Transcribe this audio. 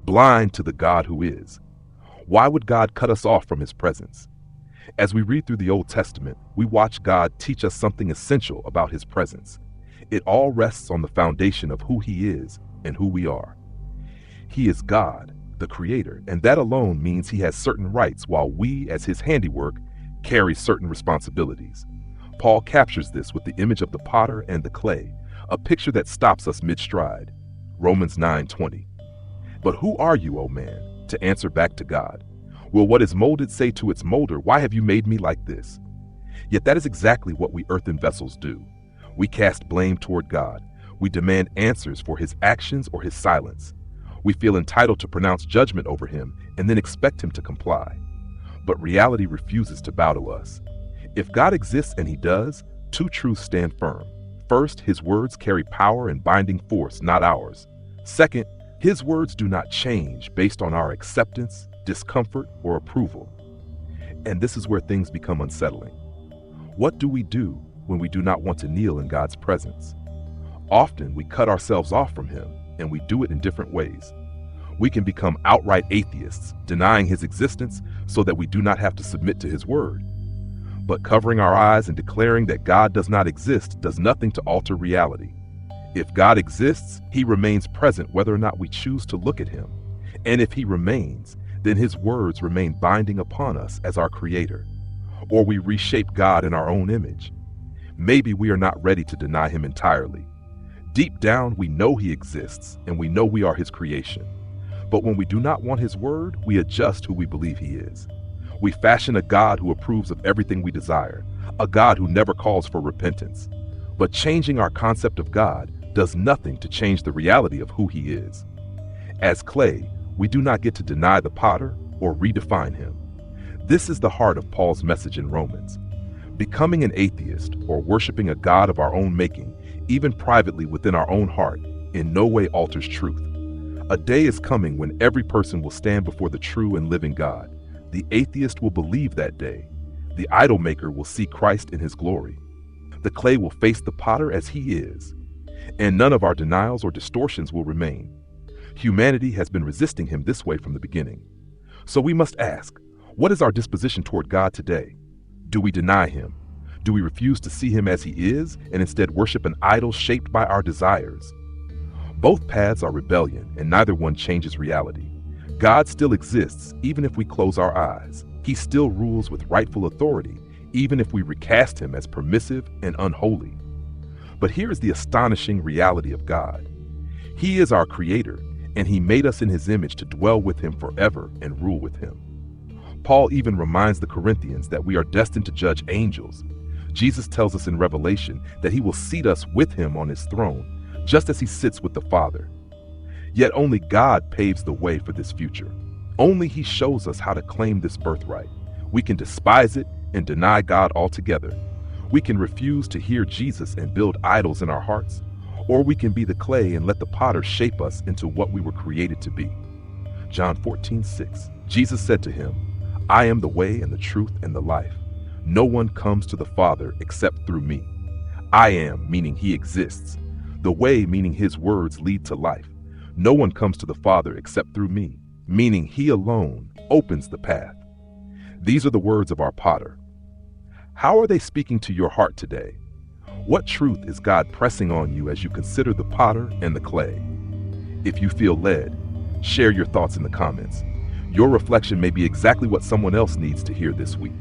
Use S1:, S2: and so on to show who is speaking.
S1: blind to the God who is. Why would God cut us off from his presence? As we read through the Old Testament, we watch God teach us something essential about his presence. It all rests on the foundation of who he is and who we are. He is God, the Creator, and that alone means he has certain rights while we, as his handiwork, carry certain responsibilities. Paul captures this with the image of the potter and the clay, a picture that stops us mid-stride. Romans 9:20. But who are you, O man, to answer back to God? Will what is molded say to its molder, why have you made me like this? Yet that is exactly what we earthen vessels do. We cast blame toward God. We demand answers for his actions or his silence. We feel entitled to pronounce judgment over him and then expect him to comply. But reality refuses to bow to us. If God exists, and he does, two truths stand firm. First, his words carry power and binding force, not ours. Second, his words do not change based on our acceptance, discomfort, or approval. And this is where things become unsettling. What do we do when we do not want to kneel in God's presence? Often we cut ourselves off from him, and we do it in different ways. We can become outright atheists, denying his existence so that we do not have to submit to his word. But covering our eyes and declaring that God does not exist does nothing to alter reality. If God exists, he remains present whether or not we choose to look at him. And if he remains, then his words remain binding upon us as our creator. Or we reshape God in our own image. Maybe we are not ready to deny him entirely. Deep down, we know he exists, and we know we are his creation. But when we do not want his word, we adjust who we believe he is. We fashion a God who approves of everything we desire, a God who never calls for repentance. But changing our concept of God does nothing to change the reality of who he is. As clay, we do not get to deny the potter or redefine him. This is the heart of Paul's message in Romans. Becoming an atheist or worshiping a God of our own making, even privately within our own heart, in no way alters truth. A day is coming when every person will stand before the true and living God. The atheist will believe that day. The idol maker will see Christ in his glory. The clay will face the potter as he is. And none of our denials or distortions will remain. Humanity has been resisting him this way from the beginning. So we must ask, what is our disposition toward God today? Do we deny him? Do we refuse to see him as he is and instead worship an idol shaped by our desires? Both paths are rebellion, and neither one changes reality. God still exists even if we close our eyes. He still rules with rightful authority, even if we recast him as permissive and unholy. But here is the astonishing reality of God. He is our creator, and he made us in his image to dwell with him forever and rule with him. Paul even reminds the Corinthians that we are destined to judge angels. Jesus tells us in Revelation that he will seat us with him on his throne, just as he sits with the Father. Yet only God paves the way for this future. Only he shows us how to claim this birthright. We can despise it and deny God altogether. We can refuse to hear Jesus and build idols in our hearts, or we can be the clay and let the potter shape us into what we were created to be. John 14:6. Jesus said to him, I am the way and the truth and the life. No one comes to the Father except through me. I am, meaning he exists. The way, meaning his words lead to life. No one comes to the Father except through me, meaning he alone opens the path. These are the words of our potter. How are they speaking to your heart today? What truth is God pressing on you as you consider the potter and the clay? If you feel led, share your thoughts in the comments. Your reflection may be exactly what someone else needs to hear this week.